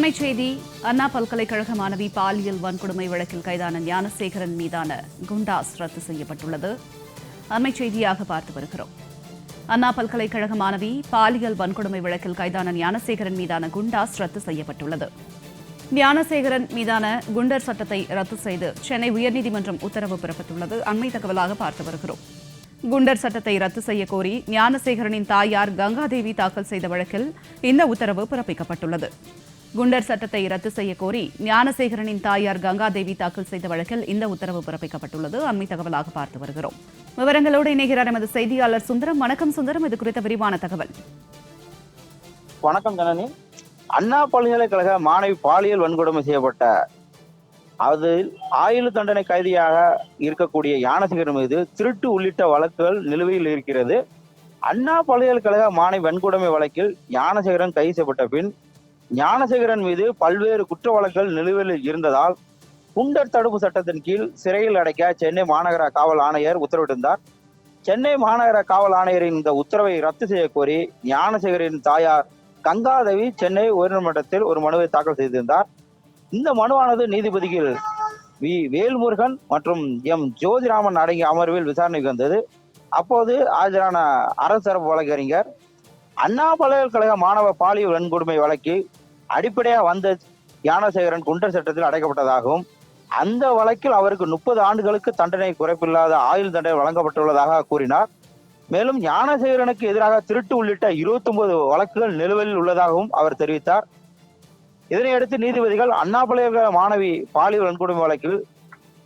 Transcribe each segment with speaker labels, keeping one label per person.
Speaker 1: அண்மைச் செய்தி. அண்ணா பல்கலைக்கழக மாணவி பாலியல் வன்கொடுமை வழக்கில் கைதான ஞானசேகரன் மீதான குண்டாஸ் ரத்து செய்யப்பட்டுள்ளது. அண்மைச் செய்தியாக பார்த்து வருகிறோம். அண்ணா பல்கலைக்கழக மாணவி பாலியல் வன்கொடுமை வழக்கில் கைதான ஞானசேகரன் மீதான குண்டாஸ் ரத்து செய்யப்பட்டுள்ளது. ஞானசேகரன் மீதான குண்டர் சட்டத்தை ரத்து செய்து சென்னை உயர்நீதிமன்றம் உத்தரவு பிறப்பித்துள்ளது. அண்மை தகவலாக பார்த்து வருகிறோம். குண்டர் சட்டத்தை ரத்து செய்ய கோரி ஞானசேகரனின் தாயார் கங்காதேவி தாக்கல் செய்த வழக்கில் இந்த உத்தரவு பிறப்பிக்கப்பட்டுள்ளது. குண்டர் சட்டத்தை ரத்து செய்ய கோரி ஞானசேகரனின் தாயார் கங்காதேவி தாக்கல் செய்த வழக்கில் இந்த உத்தரவு பிறப்பிக்கப்பட்டுள்ளது. அண்மை தகவலாக பார்த்து வருகிறோம். விவரங்களோடு இணைகிறார் எமது செய்தியாளர் சுந்தரம். வணக்கம் சுந்தரம், இது குறித்த விரிவான தகவல்.
Speaker 2: வணக்கம் ஜனனி. அண்ணா பல்கலைக்கழக மாணவி பாலியல் வன்கொடுமை செய்யப்பட்ட அதில் ஆயுள் தண்டனை கைதியாக இருக்கக்கூடிய ஞானசேகரன் மீது திருட்டு உள்ளிட்ட வழக்குகள் நிலுவையில் இருக்கிறது. அண்ணா பல்கலைக்கழக மாணவி வன்கொடுமை வழக்கில் ஞானசேகரன் கைது செய்யப்பட்ட பின் ஞானசேகரன் மீது பல்வேறு குற்ற வழக்குகள் நிலுவையில் இருந்ததால் குண்டர் தடுப்பு சட்டத்தின் கீழ் சிறையில் அடைக்க சென்னை மாநகர காவல் ஆணையர் உத்தரவிட்டிருந்தார். சென்னை மாநகர காவல் ஆணையரின் இந்த உத்தரவை ரத்து செய்ய கோரி ஞானசேகரின் தாயார் கங்காதேவி சென்னை உயர்நீதிமன்றத்தில் ஒரு மனுவை தாக்கல் செய்திருந்தார். இந்த மனுவானது நீதிபதிகள் வி வேல்முருகன் மற்றும் எம் ஜோதிராமன் அடங்கிய அமர்வில் விசாரணைக்கு வந்தது. அப்போது ஆஜரான அரசு தரப்பு வழக்கறிஞர் அண்ணா பல்கலைக்கழக மாணவ பாலியல் வன்கொடுமை வழக்கில் அடிப்படையாக வந்த ஞானசேகரன் குண்டர் சட்டத்தில் அடைக்கப்பட்டதாகவும் அந்த வழக்கில் அவருக்கு 30 ஆண்டுகளுக்கு தண்டனை குறைப்பில்லாத ஆயுள் தண்டனை வழங்கப்பட்டுள்ளதாக கூறினார். மேலும் ஞானசேகரனுக்கு எதிராக திருட்டு உள்ளிட்ட 29 வழக்குகள் நிலுவையில் உள்ளதாகவும் அவர் தெரிவித்தார். இதனையடுத்து நீதிபதிகள் அண்ணா பல்கலைக்கழக மாணவி பாலியல் வன்கொடுமை வழக்கில்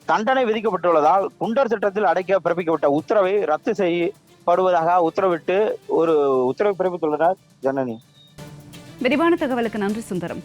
Speaker 2: தண்டனை விதிக்கப்பட்டுள்ளதால் குண்டர் சட்டத்தில் அடைக்க பிறப்பிக்கப்பட்ட உத்தரவை ரத்து செய்யப்படுவதாக உத்தரவிட்டு ஒரு உத்தரவு பிறப்பித்துள்ளனர். ஜனனி,
Speaker 1: விரிவான தகவலுக்கு நன்றி சுந்தரம்.